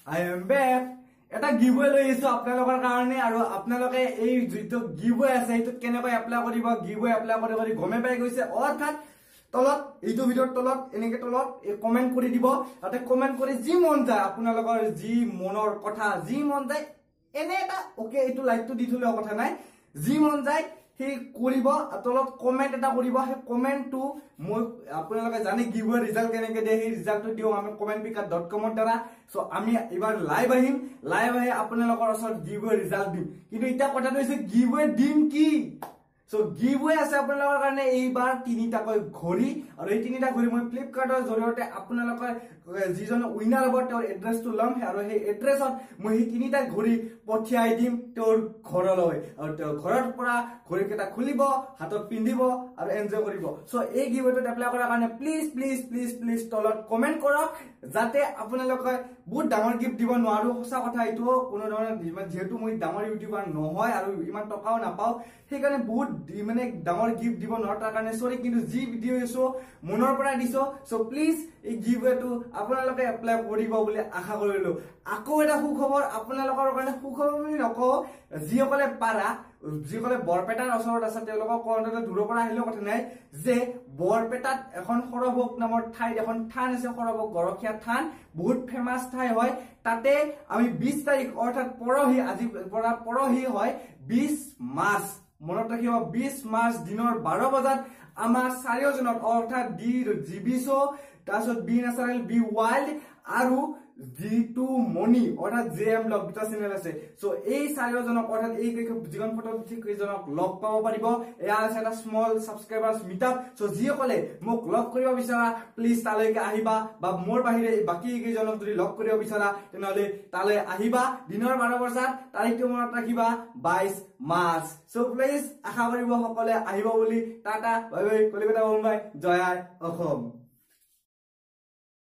I am back. এটা giveaway লৈ আছো আপোনালোকৰ কাৰণে আৰু আপোনালোকে এই যিটো গিভওয়ে আছে এইটো কেনেকৈ এপ্লাই কৰিব গিভওয়ে এপ্লাই কৰি গমে পাই গৈছে অৰ্থাৎ তলত এইটো ভিডিওৰ তলত এনেকে তলত কমেন্ট কৰি দিব তাতে কমেন্ট কৰি যি মন যায় আপোনালোকৰ যি মনৰ কথা যি মন যায় এনে এটা ওকে এইটো লাইকটো দি থলে কথা নাই যি মন যায় হে কৰিব তলত কমেন্ট এটা কৰিব হে কমেন্টটো মই আপোনালোকে জানি গিভওয়ে ৰিজাল্ট কেনেকে দিয়ে হে ৰিজাল্টটো দিও আমি commentpicker.com ৰ দ্বাৰা সো আমি এবাৰ লাইভ আহিম লাইভ আহি আপোনালোকৰ ওচৰত গিভওয়ে ৰিজাল্ট দিম কিন্তু এটা কথাটো হৈছে গিভওয়ে দিম কি সো গিভওয়ে আছে আপোনালোকৰ কাৰণে এইবাৰ তিনিটা কৈ ঘড়ী আৰু এই তিনিটা ঘড়ী মই ফ্লিপকাৰ্টৰ জৰিয়তে আপোনালোকৰ যিজন উইনাৰ হ'ব তেওঁৰ এড্ৰেছটো লম আৰু সেই এড্ৰেছত মই এই তিনিটা ঘড়ী পঠিয়াই দিম তেওঁৰ ঘৰলৈ আৰু তেওঁৰ ঘৰৰ পৰা ঘড়ী কেটা খুলিব হাতত পিন্ধিব আৰু এনজয় কৰিব সো এই গিভওয়েটো এপ্লাই কৰাৰ কাৰণে প্লিজ তলত কমেন্ট কৰক যাতে আপোনালোকে বহুত ডাঙৰ গিফট দিব নোৱাৰো সঁচা কথা এইটো কোনো ধৰণৰ যেহেতু মই ডাঙৰ ইউটিউবাৰ নহয় আৰু ইমান টকাও নাপাও সেইকাৰণে বহুত মানে ডাঙৰ গিফট দিব নোৱাৰো তাৰ কাৰণে সৰি কিন্তু যি ভিডিও এছো মনৰ পৰা দিছো সো প্লিজ এই গিভওয়েটো আপোনালোকে এপ্লাই কৰিব বুলি আশা কৰিলো আকৌ এটা সুখবৰ আপোনালোকৰ কাৰণে সুখবৰ বুলি নকও যিসকলে পাৰা যিসকলে বৰপেটাৰ ওচৰত আছে তেওঁলোকক কোনটা দূৰৰ পৰা আহিলেও কথা নাই যে বৰপেটাত এখন সৰভোগ নামৰ ঠাইত এখন থান আছে সৰভোগ গৰখীয়া থান বহুত ফেমাস ঠাই হয় তাতে আমি 20 তাৰিখ অৰ্থাৎ পৰহি আজি পৰা পৰহি হয় 20 মাৰ্চ মনত ৰাখিব 20 মাৰ্চ দিনৰ 12 বজাত আমাৰ চাৰিওজনত অৰ্থাৎ ডি জিবিসো তাৰছত বি নেচাৰেল বি ওয়াইল্ড আৰু জি2 মনি অৰ্থাৎ জেএম লগ দুটা চেনেল আছে সো এই চাৰিওজনক অৰ্থাৎ এই জীৱন ফটো ঠিক কেইজনক লগ পাব পাৰিব এয়া আছে এটা স্মল সাবস্ক্ৰাইবাৰ্স মিটআপ সো যিসকলে মোক লগ কৰিব বিচাৰা প্লিজ তালৈকে আহিবা বা মোৰ বাহিৰে বাকি কেইজনক যদি লগ কৰিব বিচাৰা তেনেহলে তালৈ আহিবা দিনৰ 12 বজাত তাৰিখটো মনত ৰাখিবা 22 মাৰ্চ সো প্লিজ আশা কৰিব সকলে আহিব বুলি tata bye bye Kolkata Mumbai জয় অসম